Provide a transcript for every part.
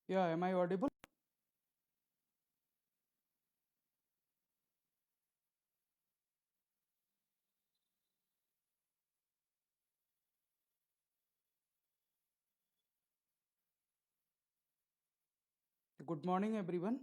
Yeah, am I audible? Good morning, everyone.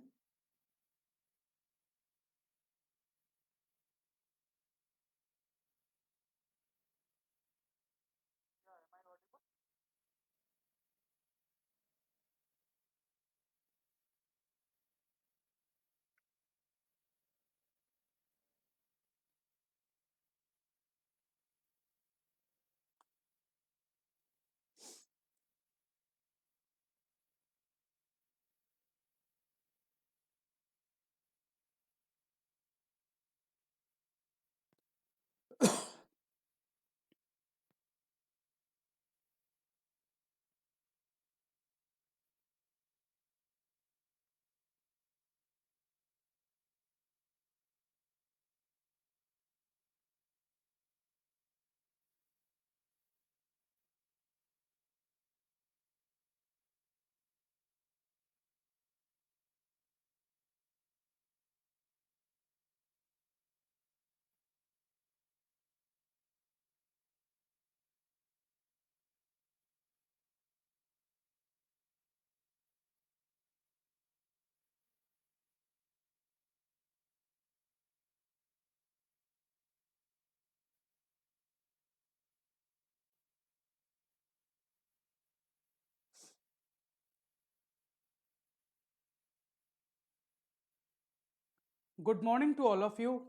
Good morning to all of you.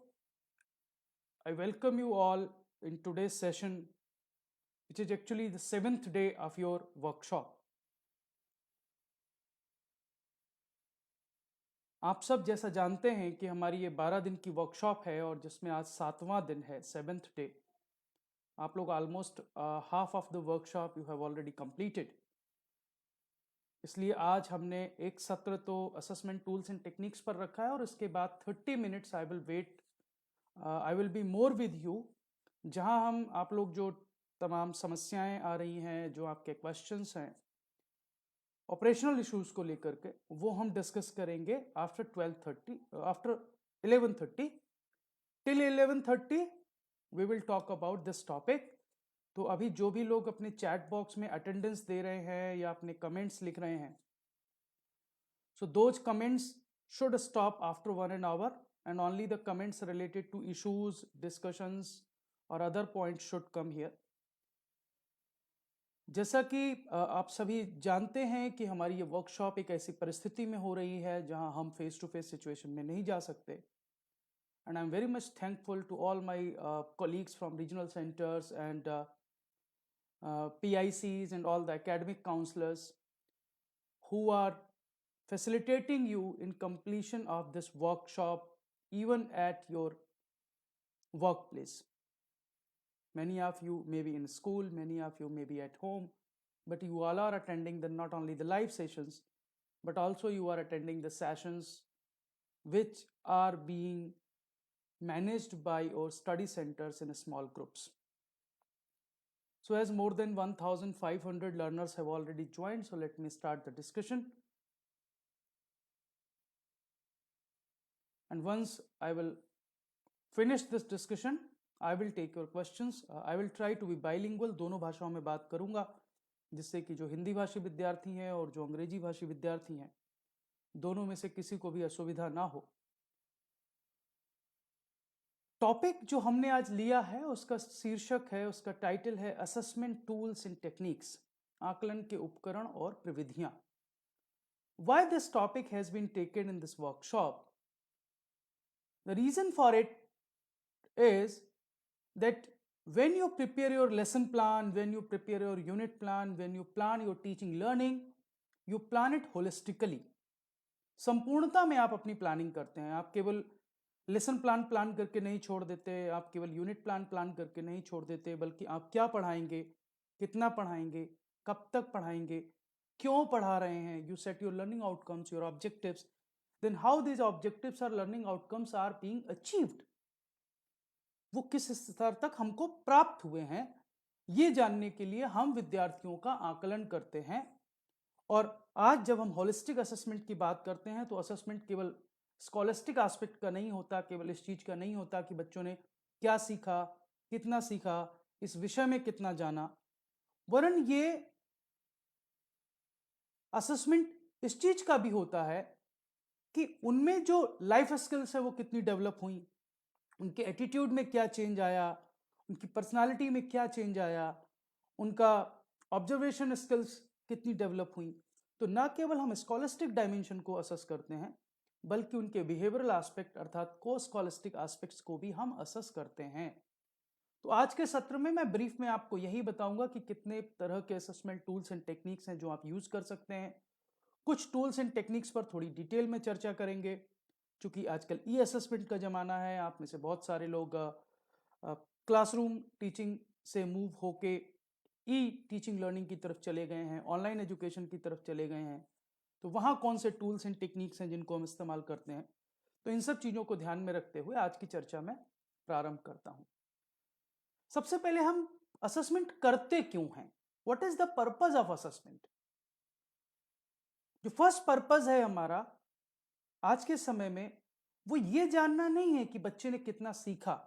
I welcome you all in today's session, which is actually the seventh day of your workshop. आप सब जैसा जानते हैं कि हमारी ये 12 दिन की वर्कशॉप है और जिसमें आज 7वां दिन है, सेवेंथ डे. आप लोग almost half of the workshop you have already completed. इसलिए आज हमने एक सत्र तो असेसमेंट टूल्स एंड टेक्निक्स पर रखा है और इसके बाद 30 minutes I will be more with you, जहां हम आप लोग जो तमाम समस्याएं आ रही हैं, जो आपके क्वेश्चंस हैं ऑपरेशनल इश्यूज को लेकर के, वो हम डिस्कस करेंगे after 12:30, after 11:30 till 11:30 we will talk about this topic. तो अभी जो भी लोग अपने चैट बॉक्स में अटेंडेंस दे रहे हैं या अपने कमेंट्स लिख रहे हैं, so those comments should stop after 1 hour, and only the comments related to issues, discussions or other points should come here. जैसा कि आप सभी जानते हैं कि हमारी ये वर्कशॉप एक ऐसी परिस्थिति में हो रही है जहां हम फेस टू फेस सिचुएशन में नहीं जा सकते. And I am very much thankful to all my colleagues from regional centers and PICs and all the academic counselors who are facilitating you in completion of this workshop even at your workplace. Many of you may be in school, many of you may be at home, but you all are attending not only the live sessions, but also you are attending the sessions which are being managed by our study centers in small groups. So as more than 1,500 learners have already joined, so let me start the discussion. And once I will finish this discussion, I will take your questions. I will try to be bilingual, दोनों भाषाओं में बात करूंगा, जिससे कि जो हिंदी भाषी विद्यार्थी हैं और जो अंग्रेजी भाषी विद्यार्थी हैं, दोनों में से किसी को भी असुविधा ना हो. टॉपिक जो हमने आज लिया है उसका शीर्षक है, उसका टाइटल है असेसमेंट टूल्स एंड टेक्निक्स, आकलन के उपकरण और प्रविधियां. Why this topic has been taken in this workshop? The reason for it is that when you prepare your lesson plan, when you prepare your unit plan, when you plan your teaching learning, you plan it holistically. संपूर्णता में आप अपनी planning करते हैं. आप केवल lesson plan करके नहीं छोड़ देते, आप केवल यूनिट प्लान करके नहीं छोड़ देते, बल्कि आप क्या पढ़ाएंगे, कितना पढ़ाएंगे, कब तक पढ़ाएंगे, क्यों पढ़ा रहे हैं. You set your learning outcomes, your objectives, then how these objectives और learning outcomes are being achieved. वो किस स्तर तक हमको प्राप्त हुए हैं, ये जानने के लिए हम विद्यार्थियों का आकलन करते हैं. और आज जब हम होलिस्टिक असेसमेंट की बात करते हैं तो असेसमेंट केवल स्कॉलस्टिक एस्पेक्ट का नहीं होता, केवल इस चीज का नहीं होता कि बच्चों ने क्या सीखा, कितना सीखा, इस विषय में कितना जाना, वरन ये असेसमेंट इस चीज का भी होता है कि उनमें जो लाइफ स्किल्स है वो कितनी डेवलप हुई, उनके एटीट्यूड में क्या चेंज आया, उनकी पर्सनालिटी में क्या चेंज आया, उनका ऑब्जर्वेशन स्किल्स कितनी डेवलप हुई। तो ना केवल हम स्कॉलस्टिक डायमेंशन को असेस करते हैं, बल्कि उनके बिहेवियरल एस्पेक्ट अर्थात को स्कॉलस्टिक एस्पेक्ट्स को भी हम असेस करते हैं। तो आज के सत्र में मैं ब्रीफ में आपको यही बताऊंगा कि कितने तरह के असेसमेंट टूल्स एंड टेक्निक्स हैं जो आप यूज कर सकते हैं। कुछ टूल्स एंड टेक्निक्स पर थोड़ी डिटेल में चर्चा करेंगे, क्योंकि आजकल ई असेसमेंट का जमाना है। आप में से बहुत सारे लोग क्लासरूम टीचिंग से मूव होके ई टीचिंग लर्निंग की तरफ चले गए हैं, ऑनलाइन एजुकेशन की तरफ चले गए हैं। तो वहाँ कौन से टूल्स एंड टेक्निक्स हैं जिनको हम इस्तेमाल करते हैं, तो इन सब चीज़ों को ध्यान में रखते हुए आज की चर्चा में प्रारंभ करता हूँ। सबसे पहले हम असेसमेंट करते क्यों हैं, what is the purpose of assessment. जो फर्स्ट पर्पज है हमारा आज के समय में, वो ये जानना नहीं है कि बच्चे ने कितना सीखा,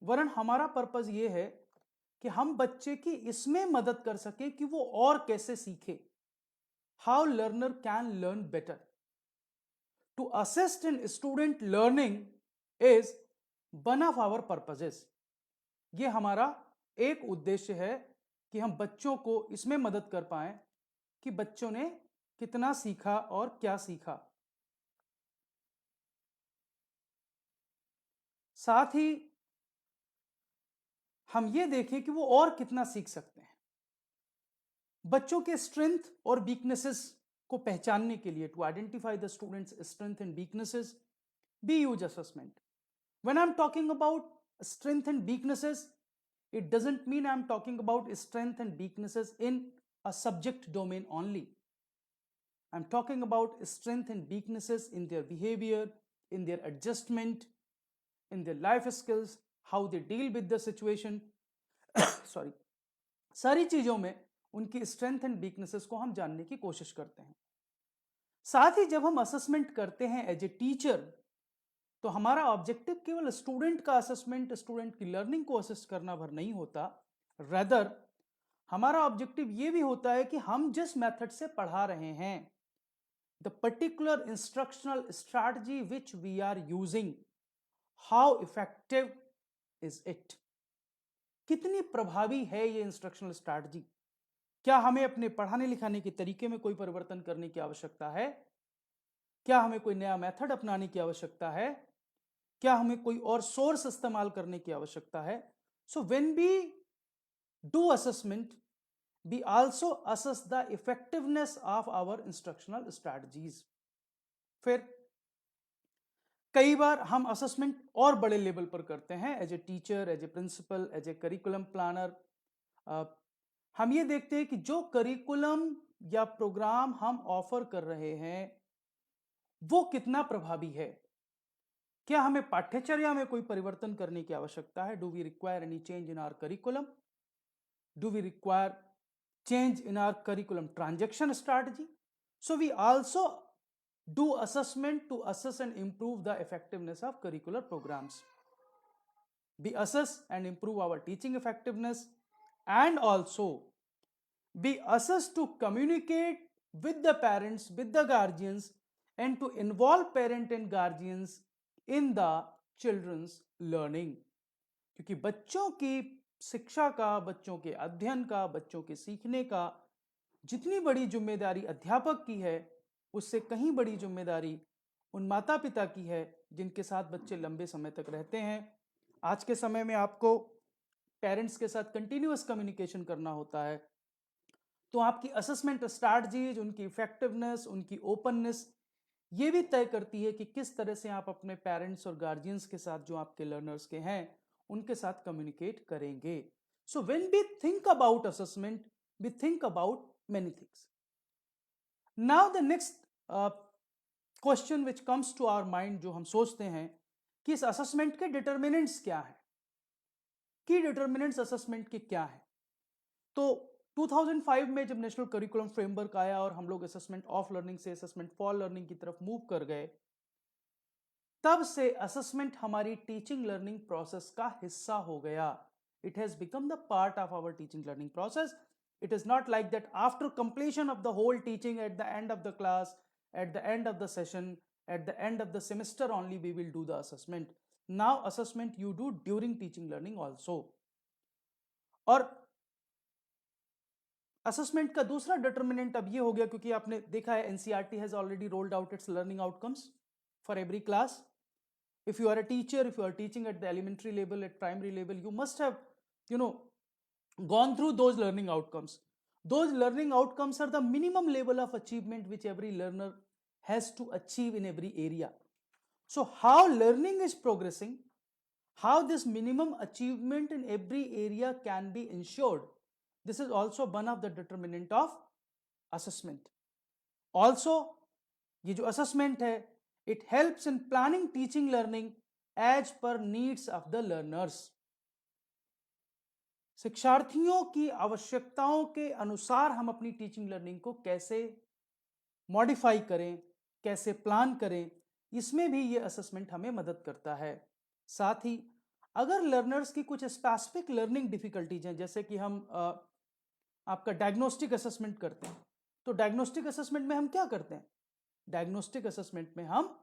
वरन हमारा पर्पज ये है कि हम बच्चे की इसमें मदद कर सके कि वो और कैसे सीखे, how learner can learn better. To assist in student learning is one of our purposes. ये हमारा एक उद्देश्य है कि हम बच्चों को इसमें मदद कर पाएं कि बच्चों ने कितना सीखा और क्या सीखा। साथ ही हम ये देखें कि वो और कितना सीख सकते हैं। बच्चों के स्ट्रेंथ और वीकनेसेस को पहचानने के लिए, to identify the students strength and weaknesses, we use assessment. When I am talking about strength and weaknesses, it doesn't mean I'm talking about strength and weaknesses in a subject domain only. I'm talking about strength and weaknesses in their behavior, in their adjustment, in their life skills, how they deal with the situation. Sorry. सारी चीजों में उनकी strength and weaknesses को हम जानने की कोशिश करते हैं। साथ ही जब हम असेसमेंट करते हैं एज ए टीचर, तो हमारा ऑब्जेक्टिव केवल स्टूडेंट का असेसमेंट, स्टूडेंट की लर्निंग को असेस करना भर नहीं होता, रेदर हमारा ऑब्जेक्टिव ये भी होता है कि हम जिस मेथड से पढ़ा रहे हैं, the particular instructional strategy which we are using, how effective is it. कितनी प्रभावी है ये इंस्ट्रक्शनल स्ट्रैटेजी। क्या हमें अपने पढ़ाने लिखाने के तरीके में कोई परिवर्तन करने की आवश्यकता है? क्या हमें कोई नया मेथड अपनाने की आवश्यकता है? क्या हमें कोई और सोर्स इस्तेमाल करने की आवश्यकता है? So when we do assessment, we also assess the effectiveness of our instructional strategies. फिर कई बार हम असेसमेंट और बड़े लेवल पर करते हैं, as a teacher, as a principal, as a curriculum planner. हम ये देखते हैं कि जो करिकुलम या प्रोग्राम हम ऑफर कर रहे हैं वो कितना प्रभावी है। क्या हमें पाठ्यचर्या में कोई परिवर्तन करने की आवश्यकता है? Do we require any change in our curriculum? Do we require change in our curriculum transaction strategy? So we also do assessment to assess and improve the effectiveness of curricular programs. We assess and improve our teaching effectiveness, and also we assess to communicate with the parents, with the guardians, and to involve parent and guardians in the children's learning. क्योंकि बच्चों की शिक्षा का, बच्चों के अध्ययन का, बच्चों के सीखने का जितनी बड़ी जिम्मेदारी अध्यापक की है, उससे कहीं बड़ी जिम्मेदारी उन माता पिता की है जिनके साथ बच्चे लंबे समय तक रहते हैं। आज के समय में आपको पेरेंट्स के साथ कंटिन्यूअस कम्युनिकेशन करना होता है, तो आपकी असेसमेंट स्ट्रैटेजीज, उनकी इफेक्टिवनेस, उनकी ओपननेस ये भी तय करती है कि किस तरह से आप अपने पेरेंट्स और गार्जियंस के साथ, जो आपके लर्नर्स के हैं, उनके साथ कम्युनिकेट करेंगे। So when we think about assessment, we think about many things. Now the next question which comes to our mind, जो हम सोचते हैं कि इस असेसमेंट के डिटर्मिनेंट्स क्या हैं, की डिटर्मिनेंट्स असेसमेंट के क्या हैं। तो 2005 में जब नेशनल करिकुलम फ्रेमवर्क आया और हम लोग असेसमेंट ऑफ लर्निंग से असेसमेंट फॉर लर्निंग की तरफ मूव कर गए, तब से असेसमेंट हमारी टीचिंग लर्निंग प्रोसेस का हिस्सा हो गया. It has become the part of our teaching learning process. It is not like that after completion of the whole teaching, at the end of the class, at the end of the session, at the end of the semester only we will do the assessment. Now assessment you do during teaching learning also. और assessment का दूसरा determinant अब ये हो गया, क्योंकि आपने देखा है NCERT has already rolled out its learning outcomes for every class. If you are a teacher, if you are teaching at the elementary level, at primary level, you must have, gone through those learning outcomes. Those learning outcomes are the minimum level of achievement which every learner has to achieve in every area. So how learning is progressing, how this minimum achievement in every area can be ensured, this is also one of the determinant of assessment. Also, ये जो assessment है, it helps in planning teaching learning as per needs of the learners. शिक्षार्थियों की आवश्यकताओं के अनुसार हम अपनी टीचिंग लर्निंग को कैसे मॉडिफाई करें, कैसे प्लान करें, इसमें भी ये असेसमेंट हमें मदद करता है. साथ ही अगर लर्नर्स की कुछ स्पेसिफिक लर्निंग डिफिकल्टीज हैं, जैसे कि हम आपका डायग्नोस्टिक असेसमेंट करते हैं, तो डायग्नोस्टिक असेसमेंट में हम क्या करते हैं? डायग्नोस्टिक असेसमेंट में हम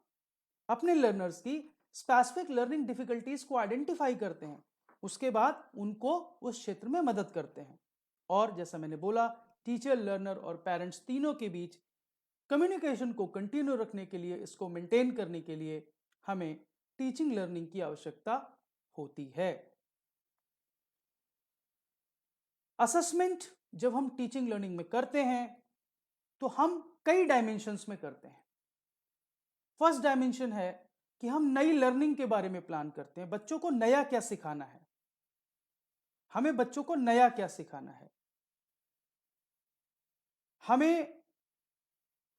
अपने लर्नर्स की स्पेसिफिक लर्निंग डिफिकल्टीज को आइडेंटिफाई करते हैं, उसके बाद उनको उस क्षेत्र में मदद करते हैं. और जैसा मैंने बोला, टीचर, लर्नर और पेरेंट्स तीनों के बीच कम्युनिकेशन को कंटिन्यू रखने के लिए, इसको मेंटेन करने के लिए हमें टीचिंग लर्निंग की आवश्यकता होती है. असेसमेंट जब हम टीचिंग लर्निंग में करते हैं तो हम कई डायमेंशंस में करते हैं. फर्स्ट डायमेंशन है कि हम नई लर्निंग के बारे में प्लान करते हैं. बच्चों को नया क्या सिखाना है, हमें बच्चों को नया क्या सिखाना है, हमें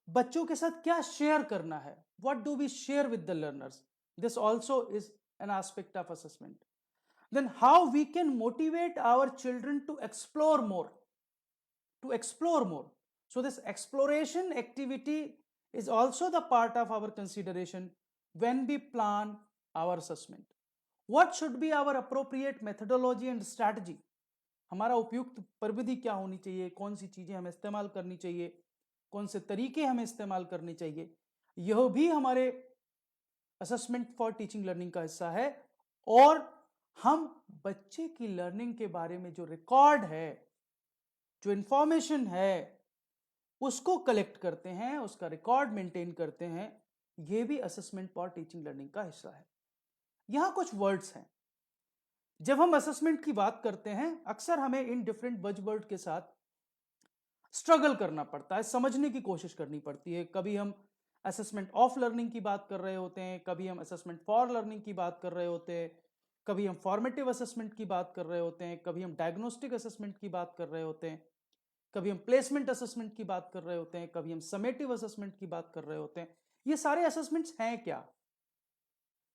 बच्चों के साथ क्या शेयर करना है, what do we share with the learners. This also is an aspect of assessment. Then how we can motivate our children to explore more, so this exploration activity is also the part of our consideration when we plan our assessment. What should be our appropriate methodology and strategy? हमारा उपयुक्त प्रविधि क्या होनी चाहिए, कौन सी चीजें हमें इस्तेमाल करनी चाहिए, कौन से तरीके हमें इस्तेमाल करने चाहिए, यह भी हमारे असेसमेंट फॉर टीचिंग लर्निंग का हिस्सा है. और हम बच्चे की लर्निंग के बारे में जो रिकॉर्ड है, जो इंफॉर्मेशन है, उसको कलेक्ट करते हैं, उसका रिकॉर्ड मेंटेन करते हैं. यह भी असेसमेंट फॉर टीचिंग लर्निंग का हिस्सा है. यहां कुछ वर्ड्स हैं. जब हम असेसमेंट की बात करते हैं, अक्सर हमें इन डिफरेंट बजवर्ड के साथ स्ट्रगल करना पड़ता है, समझने की कोशिश करनी पड़ती है. कभी हम असेसमेंट ऑफ लर्निंग की बात कर रहे होते हैं, कभी हम असेसमेंट फॉर लर्निंग की बात कर रहे होते हैं, कभी हम फॉर्मेटिव असेसमेंट की बात कर रहे होते हैं, कभी हम डायग्नोस्टिक असेसमेंट की बात कर रहे होते हैं, कभी हम प्लेसमेंट असेसमेंट की बात कर रहे होते हैं, कभी हम समेटिव असेसमेंट की बात कर रहे होते हैं. ये सारे असेसमेंट्स हैं क्या,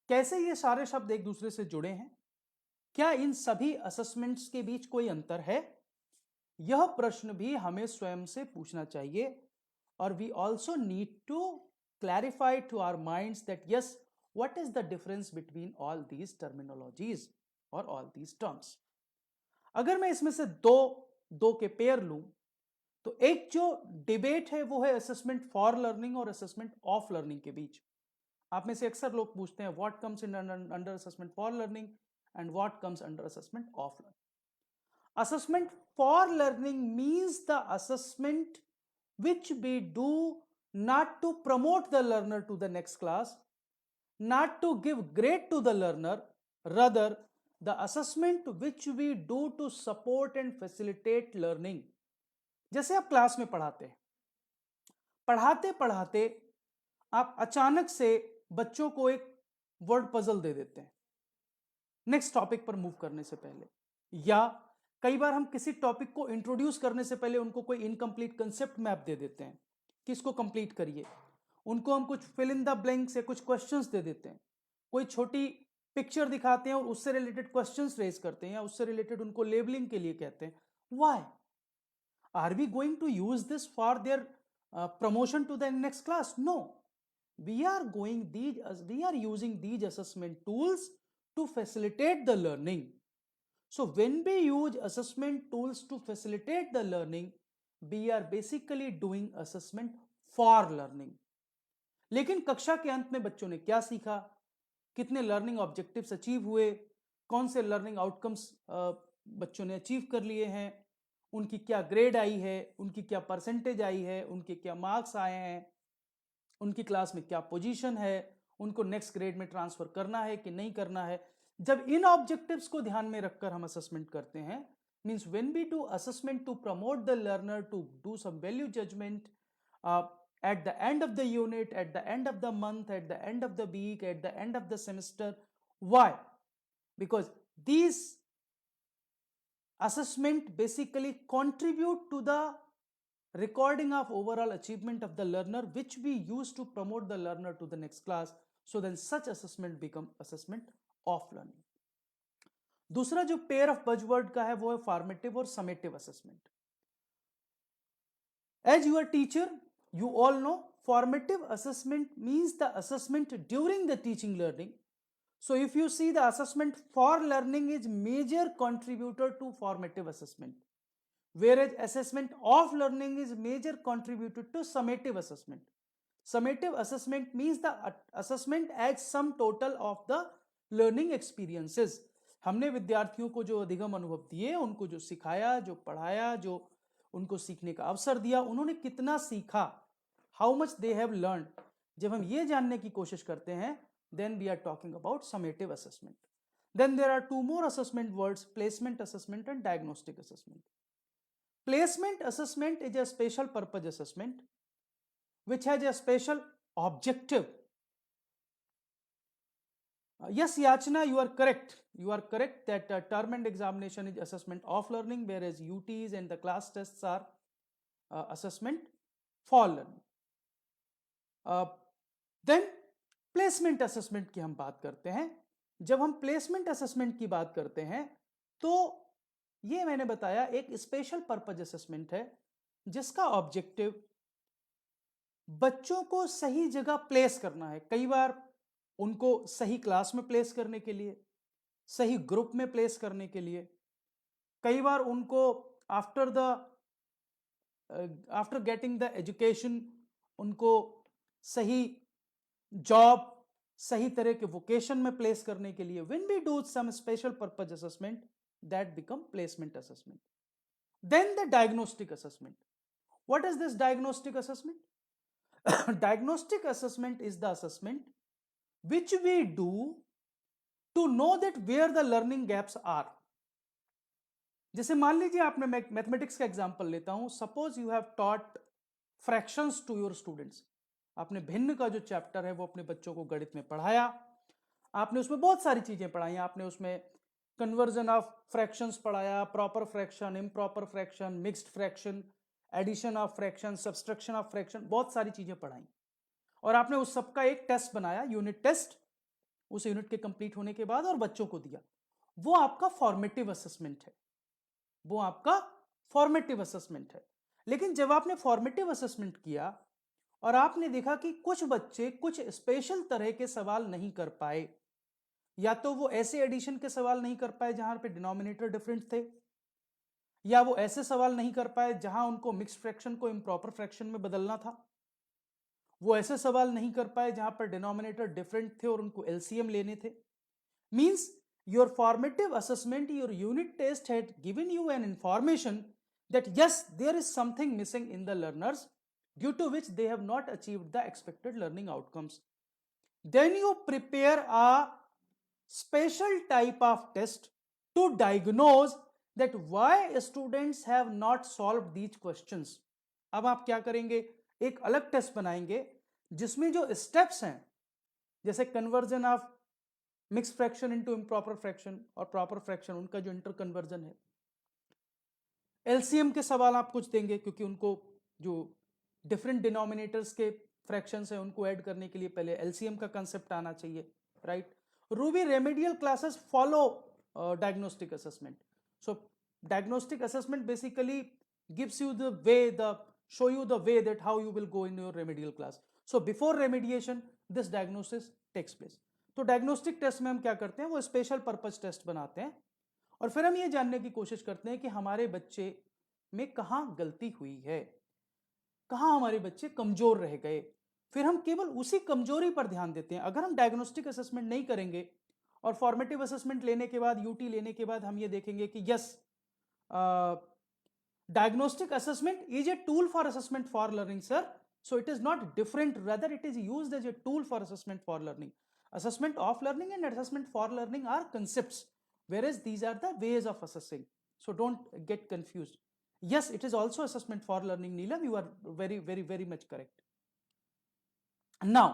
कैसे ये सारे शब्द एक दूसरे से जुड़े हैं, क्या इन सभी असेसमेंट्स के बीच कोई अंतर है? यह प्रश्न भी हमें स्वयं से पूछना चाहिए. और we also need to clarify to our minds that yes, what is the difference between all these terminologies और ऑल दीज टर्म्स. अगर मैं इसमें से दो के पेयर लूं, तो एक जो डिबेट है वो है असेसमेंट फॉर लर्निंग और असेसमेंट ऑफ लर्निंग के बीच. आप में से अक्सर लोग पूछते हैं what comes in under assessment for learning and what comes under assessment of learning. Assessment for learning means the assessment which we do not to promote the learner to the next class, not to give grade to the learner, rather the assessment which we do to support and facilitate learning. जैसे आप class में पढ़ाते हैं, पढ़ाते पढ़ाते आप अचानक से बच्चों को एक वर्ड पजल दे देते हैं नेक्स्ट टॉपिक पर मूव करने से पहले, या कई बार हम किसी टॉपिक को इंट्रोड्यूस करने से पहले उनको कोई इनकम्प्लीट कंसेप्ट मैप दे देते हैं कि इसको कंप्लीट करिए. उनको हम कुछ फिल इन द ब्लैंक्स या कुछ क्वेश्चंस दे देते हैं, कोई छोटी पिक्चर दिखाते हैं और उससे रिलेटेड क्वेश्चंस रेज करते हैं, या उससे रिलेटेड उनको लेबलिंग के लिए कहते हैं. Why? Are we going to use this for their promotion to the next class? No. We are using these assessment tools to facilitate the learning. So when we use assessment tools to facilitate the learning, we are basically doing assessment for learning. लेकिन कक्षा के अंत में बच्चों ने क्या सीखा, कितने लर्निंग ऑब्जेक्टिव्स अचीव हुए, कौन से लर्निंग आउटकम्स बच्चों ने अचीव कर लिए हैं, उनकी क्या ग्रेड आई है, उनकी क्या परसेंटेज आई है, उनके क्या मार्क्स आए हैं, उनकी क्लास में क्या पोजीशन है, उनको नेक्स्ट ग्रेड में ट्रांसफर करना है कि नहीं करना है. जब इन ऑब्जेक्टिव्स को ध्यान में रखकर हम असेसमेंट करते हैं, means when we do assessment to promote the learner to do some value judgement at the end of the unit, at the end of the month, at the end of the week, at the end of the semester. Why? Because these assessment basically contribute to the recording of overall achievement of the learner, which we use to promote the learner to the next class. So then such assessment become assessment of learning. दूसरा जो pair of buzzword का है वो है formative और summative assessment. As your teacher, you all know formative assessment means the assessment during the teaching learning. So if you see, the assessment for learning is major contributor to formative assessment, whereas assessment of learning is major contributor to summative assessment. Summative assessment means the assessment as sum total of the learning experiences. हमने विद्यार्थियों को जो अधिगम अनुभव दिए, उनको जो सिखाया, जो पढ़ाया, जो उनको सीखने का अवसर दिया, उन्होंने कितना सीखा, how much they have learned. जब हम ये जानने की कोशिश करते हैं, then we are talking about summative assessment. Then there are two more assessment words, placement assessment and diagnostic assessment. Placement assessment is a special purpose assessment which has a special objective. Yes, Yachna, you are correct. You are correct that term and examination is assessment of learning, whereas UTs and the class tests are assessment for learning. Then placement assessment की हम बात करते हैं. जब हम placement assessment की बात करते हैं तो ये मैंने बताया एक स्पेशल पर्पज असेसमेंट है जिसका ऑब्जेक्टिव बच्चों को सही जगह प्लेस करना है. कई बार उनको सही क्लास में प्लेस करने के लिए, सही ग्रुप में प्लेस करने के लिए, कई बार उनको आफ्टर गेटिंग द एजुकेशन उनको सही जॉब, सही तरह के वोकेशन में प्लेस करने के लिए. When we do some special purpose assessment, that become placement assessment. Then the diagnostic assessment. What is this diagnostic assessment? Diagnostic assessment is the assessment which we do to know that where the learning gaps are. जैसे मान लीजिए आपने mathematics का example लेता हूं. Suppose you have taught fractions to your students. आपने भिन्न का जो चैप्टर है वो अपने बच्चों को गणित में पढ़ाया. आपने उसमें बहुत सारी चीजें पढ़ाई. आपने उसमें कन्वर्जन ऑफ फ्रैक्शंस पढ़ाया, proper fraction, improper fraction, mixed fraction, addition of fraction, subtraction of fraction, बहुत सारी चीजें पढ़ाई. और आपने उस सब का एक टेस्ट बनाया, यूनिट टेस्ट, उस यूनिट के कंप्लीट होने के बाद और बच्चों को दिया. वो आपका फॉर्मेटिव असेसमेंट है. वो आपका फॉर्मेटिव असेसमेंट है. लेकिन जब आपने फॉर्मेटिव असेसमेंट किया और आपने देखा कि कुछ बच्चे कुछ स्पेशल तरह के सवाल नहीं कर पाए, या तो वो ऐसे एडिशन के सवाल नहीं कर पाए जहां पे डिनोमिनेटर डिफरेंट थे, या वो ऐसे सवाल नहीं कर पाए जहां उनको मिक्स्ड फ्रैक्शन को इम्प्रॉपर फ्रैक्शन में बदलना था, वो ऐसे सवाल नहीं कर पाए जहां पर डिनोमिनेटर डिफरेंट थे और उनको एलसीएम लेने थे. Means your formative assessment, your unit test had given you an information that yes, there is something missing in the learners due to which they have not achieved the expected learning outcomes. Then you prepare a special type of test to diagnose that why students have not solved these questions. अब आप क्या करेंगे? एक अलग test बनाएंगे जिसमें जो steps हैं, जैसे conversion of mix fraction into improper fraction और प्रॉपर फ्रैक्शन, उनका जो इंटर कन्वर्जन है. एलसीएम के सवाल आप कुछ देंगे क्योंकि उनको जो डिफरेंट डिनोमिनेटर्स के फ्रैक्शंस हैं उनको ऐड करने के लिए पहले एलसीएम का कंसेप्ट आना चाहिए, right. Ruby remedial classes follow diagnostic assessment. So diagnostic assessment basically gives you the way, show you the way that how you will go in your remedial class. So before remediation this diagnosis takes place. तो diagnostic test में हम क्या करते हैं, वो special purpose test बनाते हैं और फिर हम ये जानने की कोशिश करते हैं कि हमारे बच्चे में कहाँ गलती हुई है, कहाँ हमारे बच्चे कमजोर रह गए, फिर हम केवल उसी कमजोरी पर ध्यान देते हैं. अगर हम डायग्नोस्टिक असेसमेंट नहीं करेंगे और फॉर्मेटिव असेसमेंट लेने के बाद, यूटी लेने के बाद हम ये देखेंगे कि yes, diagnostic assessment is a tool for assessment for learning, sir. So it is not different, rather it is used as a tool for assessment for learning. Assessment of learning and assessment for learning are concepts, whereas these are the ways of assessing. So don't get confused. Yes, it is also assessment for learning, Neelam, you are very much correct. Now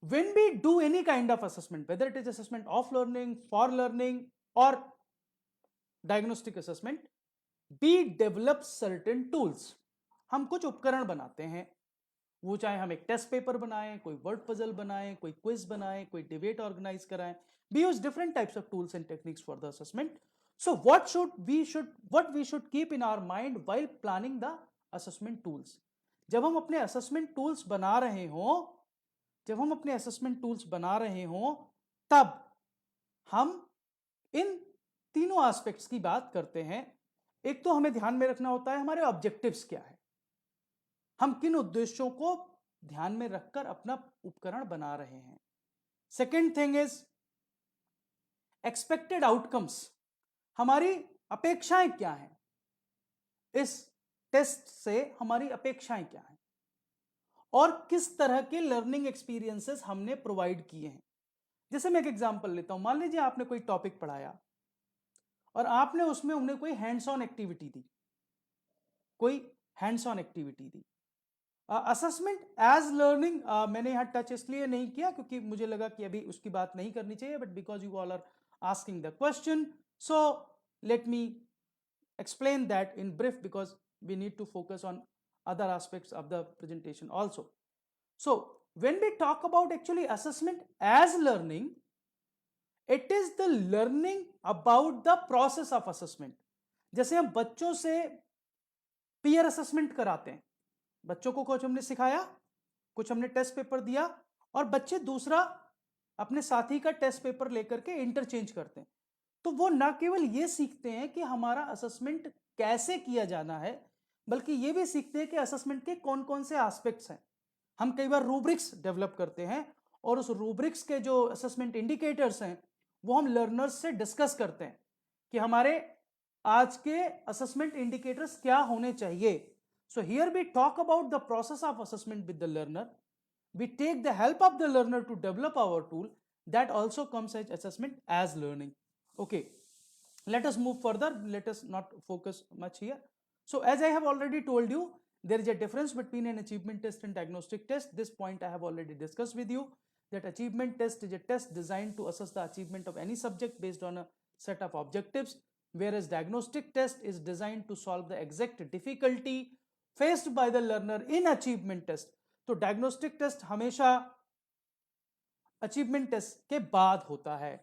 when we do any kind of assessment, whether it is assessment of learning, for learning or diagnostic assessment, we develop certain tools. हम कुछ उपकरण बनाते हैं, वो चाहे हम एक test paper बनाएं, कोई वर्ड पजल बनाएं, कोई क्विज बनाएं, कोई डिबेट ऑर्गेनाइज कराएं. We use different types of tools and techniques for the assessment. So what we should keep in our mind while planning the assessment tools. जब हम अपने assessment tools बना रहे हों, तब हम इन तीनों एस्पेक्ट्स की बात करते हैं. एक तो हमें ध्यान में रखना होता है हमारे ऑब्जेक्टिव्स क्या है, हम किन उद्देश्यों को ध्यान में रखकर अपना उपकरण बना रहे हैं. Second thing is expected outcomes, हमारी अपेक्षाएं क्या हैं, इस टेस्ट से हमारी अपेक्षाएं क्या हैं और किस तरह के लर्निंग एक्सपीरियंसेस हमने प्रोवाइड किए हैं. जैसे मैं एक एग्जांपल लेता हूं, मान लीजिए आपने कोई टॉपिक पढ़ाया और आपने उसमें उन्हें कोई हैंड्स ऑन एक्टिविटी दी, असेसमेंट एज लर्निंग मैंने यहां टच इसलिए नहीं किया क्योंकि मुझे लगा कि अभी उसकी बात नहीं करनी चाहिए, but because you all are asking the question, so let me explain that in brief because we need to focus on other aspects of the presentation also. So when we talk about actually assessment as learning, it is the learning about the process of assessment. जैसे हम बच्चों से peer assessment कराते हैं, बच्चों को कुछ हमने सिखाया, कुछ हमने टेस्ट पेपर दिया और बच्चे दूसरा अपने साथी का टेस्ट पेपर लेकर के इंटरचेंज करते हैं. तो वो ना केवल ये सीखते हैं कि हमारा असेसमेंट कैसे किया जाना है, बल्कि ये भी सीखते हैं कि असेसमेंट के कौन कौन से एस्पेक्ट्स हैं. हम कई बार रूब्रिक्स डेवलप करते हैं और उस रूब्रिक्स के जो असेसमेंट इंडिकेटर्स हैं वो हम लर्नर्स से डिस्कस करते हैं कि हमारे आज के असेसमेंट इंडिकेटर्स क्या होने चाहिए. So here we talk about the process of assessment with the learner, we take the help of the learner to develop our tool, that also comes as assessment as learning. Okay, let us move further. Let us not focus much here. So as I have already told you, there is a difference between an achievement test and diagnostic test. This point I have already discussed with you, that achievement test is a test designed to assess the achievement of any subject based on a set of objectives, whereas diagnostic test is designed to solve the exact difficulty faced by the learner in achievement test. तो diagnostic test हमेशा achievement test के बाद होता है.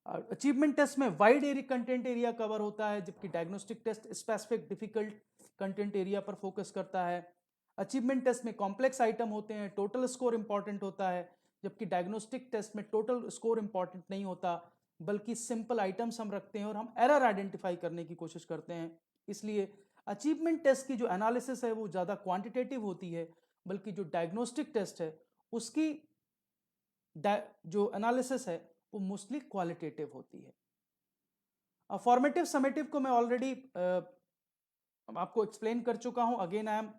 Achievement test में wide area content area cover होता है, जबकि diagnostic test specific difficult content area पर फोकस करता है. अचीवमेंट टेस्ट में कॉम्प्लेक्स आइटम होते हैं, टोटल स्कोर इंपॉर्टेंट होता है, जबकि डायग्नोस्टिक टेस्ट में टोटल स्कोर इंपॉर्टेंट नहीं होता, बल्कि सिंपल आइटम्स हम रखते हैं और हम एरर आइडेंटिफाई करने की कोशिश करते हैं. इसलिए अचीवमेंट टेस्ट की जो एनालिसिस है वो ज़्यादा क्वांटिटेटिव होती है, बल्कि जो डायग्नोस्टिक टेस्ट है उसकी जो एनालिसिस है वो मोस्टली क्वालिटेटिव होती है. फॉर्मेटिव समेटिव को मैं ऑलरेडी आपको एक्सप्लेन कर चुका हूं. Again I am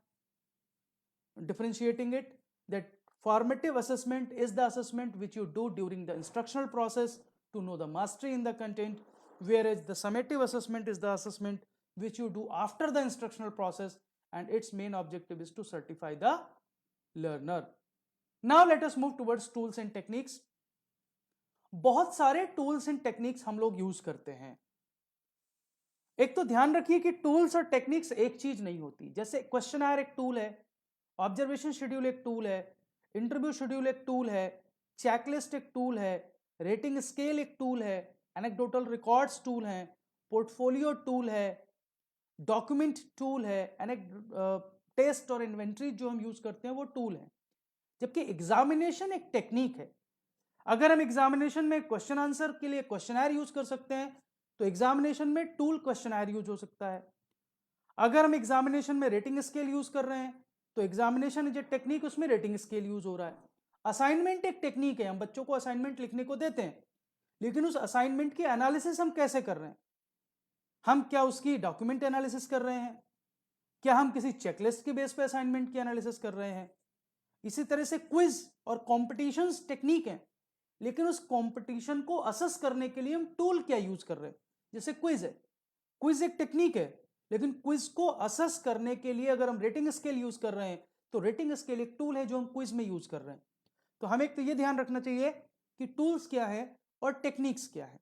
differentiating it, that formative assessment is the assessment which you do during the instructional process to know the mastery in the content, whereas the summative assessment is the assessment which you do after the instructional process and its main objective is to certify the learner. Now let us move towards tools and techniques. बहुत सारे tools and techniques हम लोग use करते हैं. एक तो ध्यान रखिए कि टूल्स और टेक्निक्स एक चीज नहीं होती. जैसे क्वेश्चनर एक टूल है, ऑब्जर्वेशन शेड्यूल एक टूल है, इंटरव्यू शेड्यूल एक टूल है, चेकलिस्ट एक टूल है, रेटिंग स्केल एक टूल है, एनेक्डोटल रिकॉर्ड्स टूल है, पोर्टफोलियो टूल है, डॉक्यूमेंट टूल है, टेस्ट और इन्वेंट्री जो हम यूज करते हैं वो टूल है, जबकि एग्जामिनेशन एक टेक्निक है। अगर हम एग्जामिनेशन में क्वेश्चन आंसर के लिए क्वेश्चनर यूज कर सकते हैं तो एग्जामिनेशन में टूल क्वेश्चनर यूज हो सकता है। अगर हम एग्जामिनेशन में रेटिंग स्केल यूज कर रहे हैं तो एग्जामिनेशन जो टेक्निक उसमें रेटिंग स्केल यूज हो रहा है। असाइनमेंट एक टेक्निक है, हम बच्चों को असाइनमेंट लिखने को देते हैं, लेकिन उस असाइनमेंट की एनालिसिस हम कैसे कर रहे हैं? हम क्या उसकी डॉक्यूमेंट एनालिसिस कर रहे हैं? क्या हम किसी चेकलिस्ट के बेस पे असाइनमेंट की एनालिसिस कर रहे हैं? इसी तरह से क्विज और कॉम्पिटिशन्स टेक्निक है, लेकिन उस कंपटीशन को असेस करने के लिए हम टूल क्या यूज कर रहे हैं? जैसे क्विज है, क्विज एक टेक्निक है, लेकिन क्विज को असेस करने के लिए अगर हम रेटिंग स्केल यूज कर रहे हैं तो रेटिंग स्केल एक टूल है जो हम क्विज में यूज कर रहे हैं। तो हमें एक तो ये ध्यान रखना चाहिए कि टूल्स क्या है और टेक्निक्स क्या है।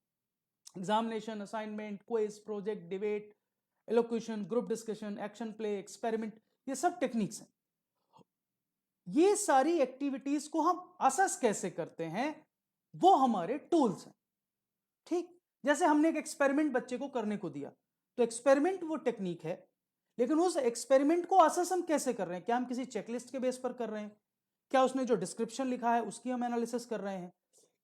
Examination, assignment, quiz, project, debate, elocution, group discussion, action play, experiment, ये सब टेक्निक्स हैं। ये सारी एक्टिविटीज को हम असेस कैसे करते हैं, वो हमारे टूल्स हैं। ठीक, जैसे हमने एक एक्सपेरिमेंट बच्चे को करने को दिया, तो एक्सपेरिमेंट वो टेक्निक है, लेकिन उस एक्सपेरिमेंट को असेस हम कैसे कर रहे हैं? क्या हम किसी चेकलिस्ट के बेस पर कर रहे हैं? क्या उसने जो डिस्क्रिप्शन लिखा है उसकी हम एनालिसिस कर रहे हैं?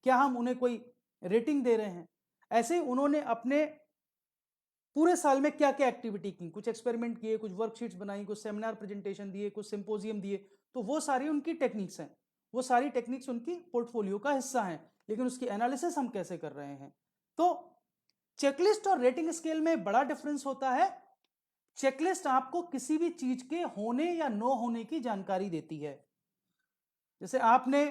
क्या हम उन्हें कोई रेटिंग दे रहे हैं? ऐसे उन्होंने अपने पूरे साल में क्या क्या एक्टिविटी की, कुछ एक्सपेरिमेंट किए, कुछ वर्कशीट्स बनाई, कुछ सेमिनार प्रेजेंटेशन दिए, कुछ सिंपोजियम दिए, तो वो सारी उनकी टेक्निक्स हैं। वो सारी टेक्निक्स उनकी पोर्टफोलियो का हिस्सा हैं, लेकिन उसकी एनालिसिस हम कैसे कर रहे हैं? तो चेकलिस्ट और रेटिंग स्केल में बड़ा डिफरेंस होता है। चेकलिस्ट आपको किसी भी चीज के होने या नो होने की जानकारी देती है। जैसे आपने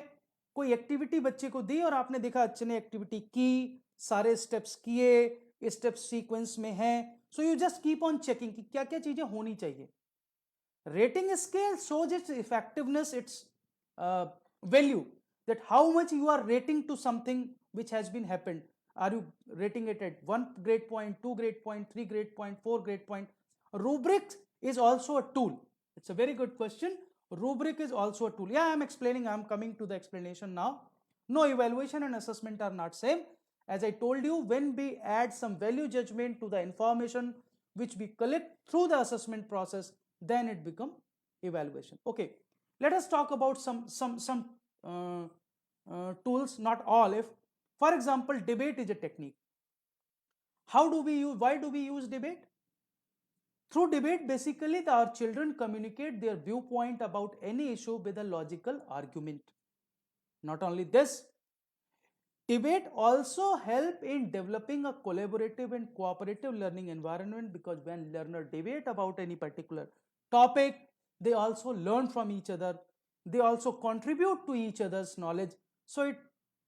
कोई एक्टिविटी बच्चे को दी और आपने देखा बच्चे ने एक्टिविटी की, सारे स्टेप्स किए, स्टेप सीक्वेंस में है, so you just keep on checking कि क्या क्या चीजें होनी चाहिए। Rating scale shows its effectiveness, its value, that how much you are rating to something which has been happened. Are you rating it at 1 grade point, 2 grade point, 3 grade point, 4 grade point? Rubric is also a tool. It's a very good question. Rubric is also a tool. Yeah, I'm explaining, I'm coming to the explanation now. No, evaluation and assessment are not same. As I told you, when we add some value judgment to the information which we collect through the assessment process, then it become evaluation. Okay, let us talk about some tools, not all. If for example debate is a technique, how do we use, why do we use debate? Through debate, basically our children communicate their viewpoint about any issue with a logical argument. Not only this, debate also help in developing a collaborative and cooperative learning environment, because when learners debate about any particular topic, they also learn from each other, they also contribute to each other's knowledge, so it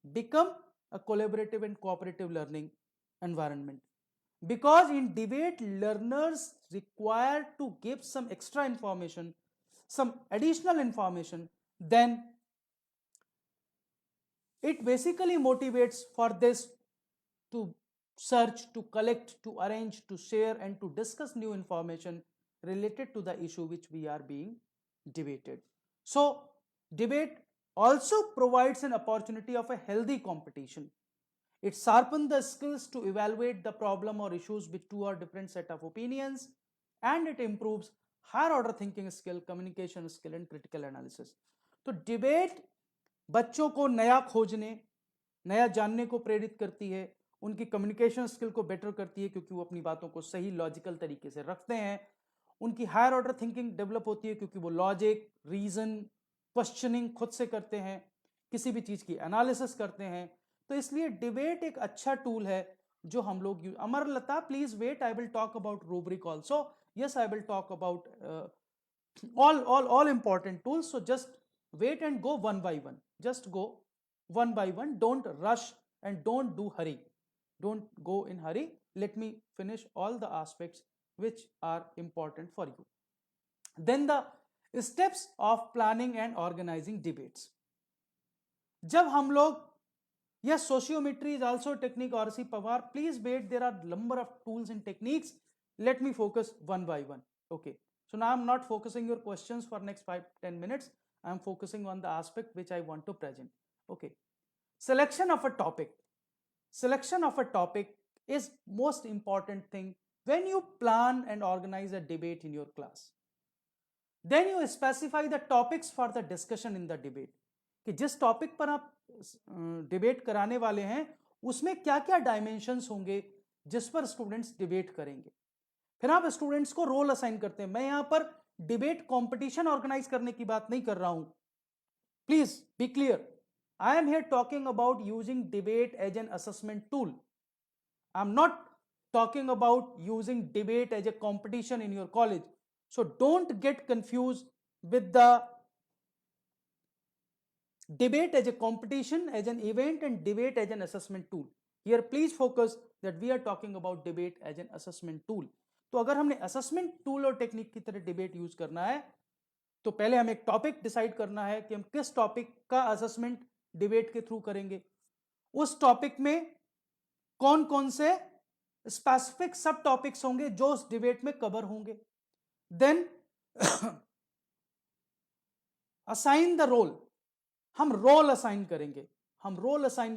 become a collaborative and cooperative learning environment. Because in debate, learners require to give some extra information, some additional information, then it basically motivates for this to search, to collect, to arrange, to share, and to discuss new information related to the issue which we are being debated. So, debate also provides an opportunity of a healthy competition. It sharpens the skills to evaluate the problem or issues with two or different set of opinions, and it improves higher order thinking skill, communication skill, and critical analysis. तो debate बच्चों को नया खोजने, नया जानने को प्रेरित करती है, उनकी कम्युनिकेशन स्किल को बेटर करती है क्योंकि वो अपनी बातों को सही लॉजिकल तरीके से रखते हैं, उनकी हायर ऑर्डर थिंकिंग डेवलप होती है क्योंकि वो लॉजिक, रीजन, क्वेश्चनिंग खुद से करते हैं, किसी भी चीज की एनालिसिस करते हैं। तो इसलिए डिबेट एक अच्छा टूल है जो हम लोग use. Amarlata, please wait, I will talk about rubric also. Yes, I will talk about all important tools. So just wait and go one by one. Just go one by one. Don't rush and don't do hurry. Don't go in hurry. Let me finish all the aspects which are important for you. Then the steps of planning and organizing debates. जब हम लोग, yes, sociometry is also a technique. RC Pawar, please wait, there are number of tools and techniques. Let me focus one by one. Okay, so now I'm not focusing your questions for next 5-10 minutes. I'm focusing on the aspect which I want to present. Okay, selection of a topic. Selection of a topic is most important thing when you plan and organize a debate in your class, then you specify the topics for the discussion in the debate, कि जिस topic पर आप debate कराने वाले हैं उसमें क्या क्या डायमेंशंस होंगे जिस पर स्टूडेंट्स डिबेट करेंगे। फिर आप स्टूडेंट्स को रोल असाइन करते हैं। मैं यहां पर डिबेट कंपटीशन ऑर्गेनाइज करने की बात नहीं कर रहा हूं, please be clear. I am here talking about using debate as an assessment tool. I am not talking about using debate as a competition in your college. So don't get confused with the debate as a competition, as an event, and debate as an assessment tool. Here please focus that we are talking about debate as an assessment tool. तो अगर हमने assessment tool और technique की तरह debate use करना है तो पहले हमें एक टॉपिक डिसाइड करना है कि हम किस टॉपिक का असेसमेंट डिबेट के थ्रू करेंगे, उस टॉपिक में कौन कौन से स्पेसिफिक सब टॉपिक्स होंगे जो उस डिबेट में कवर होंगे। देन असाइन द रोल, हम रोल असाइन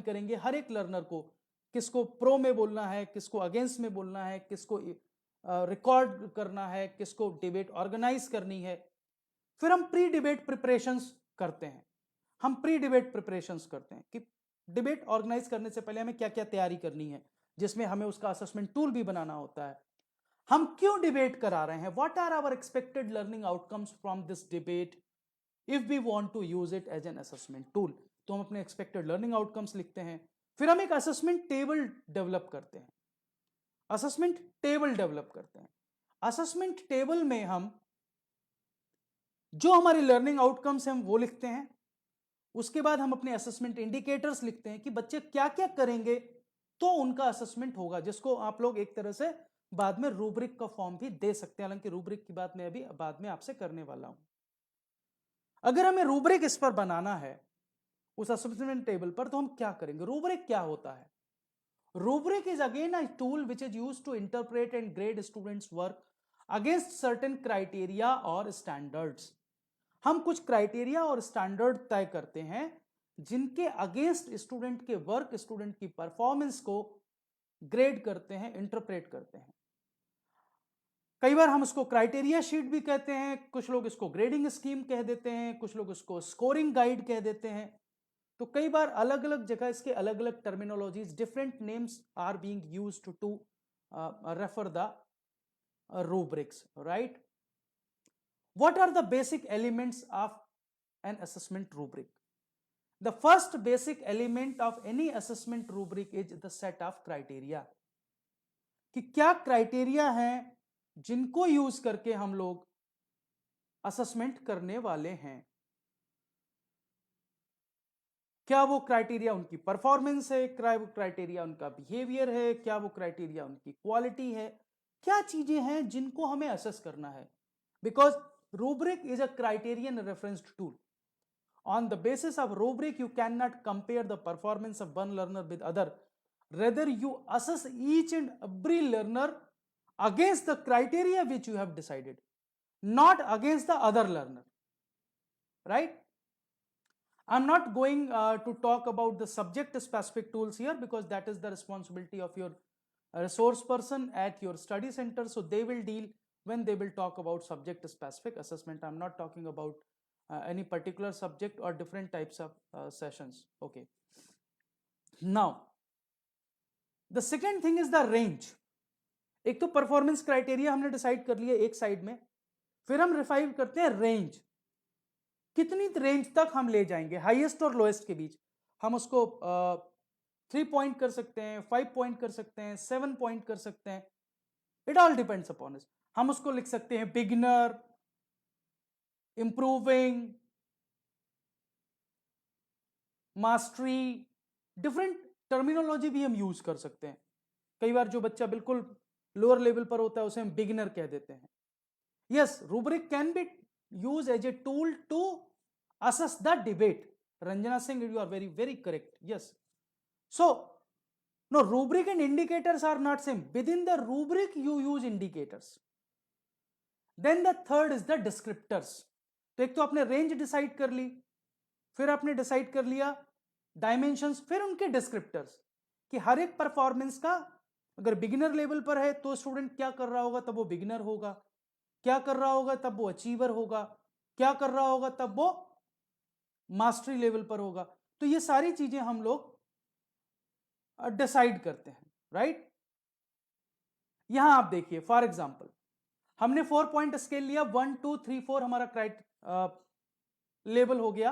करेंगे हर एक लर्नर को, किसको प्रो में बोलना है, किसको अगेंस्ट में बोलना है, किसको रिकॉर्ड करना है, किसको डिबेट ऑर्गेनाइज करनी है। फिर हम प्री डिबेट प्रिपरेशंस करते हैं। कि डिबेट ऑर्गेनाइज करने से पहले हमें क्या क्या तैयारी करनी है, जिसमें हमें उसका असेसमेंट टूल भी बनाना होता है। हम क्यों डिबेट करा रहे हैं, what are our expected learning outcomes from this debate if we want to use it as an assessment tool. तो हम अपने एक्सपेक्टेड लर्निंग आउटकम्स लिखते हैं। फिर हम एक असेसमेंट टेबल डेवलप करते हैं। असेसमेंट टेबल में हम जो हमारे लर्निंग आउटकम्स हैं वो लिखते हैं। उसके बाद हम अपने असेसमेंट इंडिकेटर्स लिखते हैं कि बच्चे क्या क्या करेंगे तो उनका असेसमेंट होगा, जिसको आप लोग एक तरह से बाद में रूब्रिक का फॉर्म भी दे सकते हैं। हालांकि रूब्रिक की बात मैं अभी बाद में आपसे करने वाला हूं। अगर हमें रूब्रिक इस पर बनाना है उस असेसमेंट टेबल पर, तो हम क्या करेंगे। रूब्रिक क्या होता है? Rubric is again a tool which is used to interpret and grade students work against certain criteria और स्टैंडर्ड्स। हम कुछ क्राइटेरिया और स्टैंडर्ड तय करते हैं जिनके अगेंस्ट स्टूडेंट के वर्क, स्टूडेंट की परफॉर्मेंस को ग्रेड करते हैं, इंटरप्रेट करते हैं। कई बार हम इसको क्राइटेरिया शीट भी कहते हैं, कुछ लोग इसको ग्रेडिंग स्कीम कह देते हैं, कुछ लोग इसको स्कोरिंग गाइड कह देते हैं। तो कई बार अलग अलग जगह इसके अलग अलग terminologies, different names are being used to refer the rubrics, right? What are the basic elements of an assessment rubric? The first basic element of any assessment rubric is the set of criteria. कि क्या criteria हैं जिनको use करके हम लोग assessment करने वाले हैं। क्या वो क्राइटेरिया उनकी परफॉर्मेंस है, क्या वो क्राइटेरिया उनका बिहेवियर है, क्या वो क्राइटेरिया उनकी क्वालिटी है, क्या चीजें हैं जिनको हमें असेस करना है। Because rubric is a criterion referenced tool. On the basis of rubric, you cannot compare the performance of one learner with other. Rather, you assess each and every learner against the criteria which you have decided, not against the other learner. Right? I'm not going to talk about the subject specific tools here because that is the responsibility of your resource person at your study center. So they will deal when they will talk about subject specific assessment. I'm not talking about any particular subject or different types of sessions. Okay. Now, the second thing is the range. एक तो performance criteria हमने decide कर लिया एक side में, फिर हम refine करते हैं रेंज, कितनी रेंज तक हम ले जाएंगे हाईएस्ट और लोएस्ट के बीच। हम उसको 3 पॉइंट कर सकते हैं, 5 पॉइंट कर सकते हैं, 7 पॉइंट कर सकते हैं। It all depends upon us. हम उसको लिख सकते हैं beginner, improving, mastery, different terminology भी हम यूज कर सकते हैं। कई बार जो बच्चा बिल्कुल लोअर लेवल पर होता है उसे हम बिगिनर कह देते हैं। Yes, rubric can be use as a tool to assess the debate. Ranjana Singh, you are very, very correct. Yes. So, no, rubric and indicators are not same. Within the rubric, you use indicators. Then the third is the descriptors. तो एक तो आपने range decide कर ली, फिर आपने decide कर लिया dimensions, फिर उनके डिस्क्रिप्टर्स कि हर एक परफॉर्मेंस का अगर बिगिनर लेवल पर है तो स्टूडेंट क्या कर रहा होगा तब वो बिगिनर होगा, क्या कर रहा होगा तब वो अचीवर होगा, क्या कर रहा होगा तब वो मास्टरी लेवल पर होगा। तो ये सारी चीजें हम लोग डिसाइड करते हैं, राइट। यहां आप देखिए फॉर एग्जांपल हमने 4 पॉइंट स्केल लिया, 1 2 3 4 हमारा लेवल हो गया।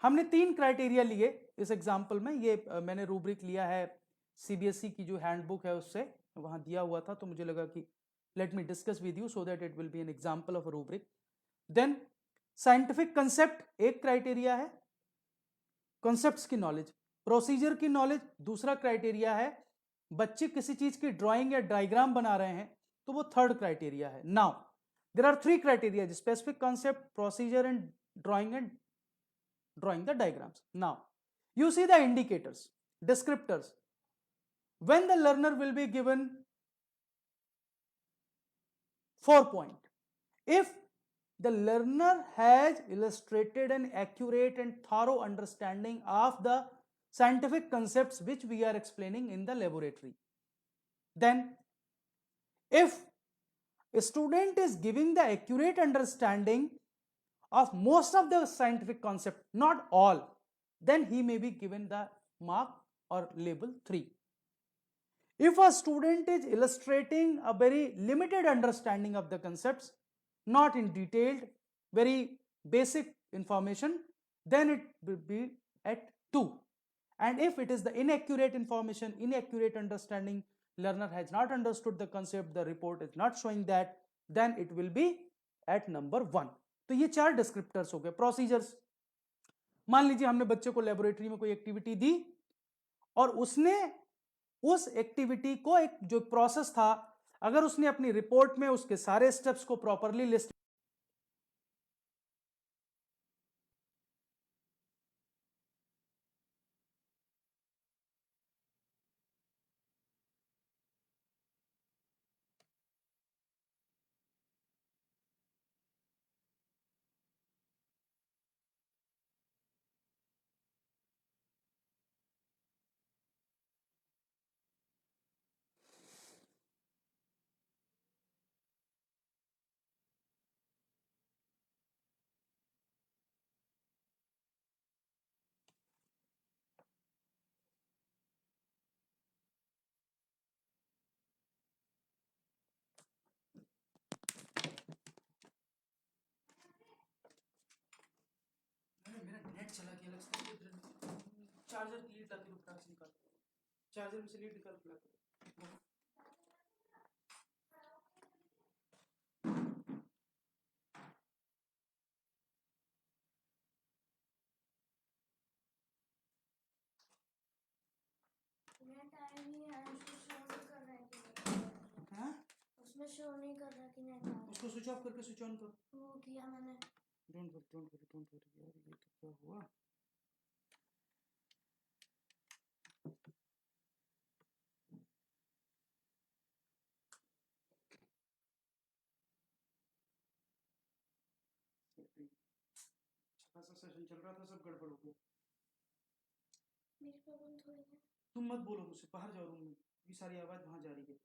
हमने 3 क्राइटेरिया लिए इस एग्जांपल में। ये मैंने रूब्रिक लिया है सीबीएसई की जो हैंडबुक है उससे, वहां दिया हुआ था, तो मुझे लगा कि let me discuss with you so that it will be an example of rubric. Then scientific concept एक क्राइटेरिया है, कॉन्सेप्ट्स की नॉलेज, प्रोसीजर की नॉलेज दूसरा क्राइटेरिया है, बच्चे किसी चीज की ड्राइंग या डायग्राम बना रहे हैं तो वो थर्ड क्राइटेरिया है। Now there are 3 criteria, specific concept, procedure and drawing the diagrams. Now you see the indicators, descriptors. When the learner will be given 4 point, if the learner has illustrated an accurate and thorough understanding of the scientific concepts which we are explaining in the laboratory, then if a student is giving the accurate understanding of most of the scientific concept, not all, then he may be given the mark or label 3. If a student is illustrating a very limited understanding of the concepts, not in detailed, very basic information, then it will be at 2. And if it is the inaccurate information, inaccurate understanding, learner has not understood the concept, the report is not showing that, then it will be at number 1. तो ये 4 descriptors हो गए। Procedures, मान लीजिए हमने बच्चे को laboratory में कोई एक्टिविटी दी और उसने उस एक्टिविटी को, एक जो प्रोसेस था, अगर उसने अपनी रिपोर्ट में उसके सारे स्टेप्स को प्रॉपरली लिस्ट मेरा नेट चला गया, चार्जर की लीड लाके रुक निकाल, चार्जर में से लीड निकाल के उसमें शो नहीं कर रहा कि नेट, उसको स्विच ऑफ करके स्विच ऑन कर, वो किया मैंने। डोंट वरी यार, ये तो क्या हुआ। अच्छा सेशन चल रहा था, सब गड़बड़ हो गया। तुम मत बोलो मुझसे, बाहर जाओ रूम में, ये सारी आवाज वहां जा रही है।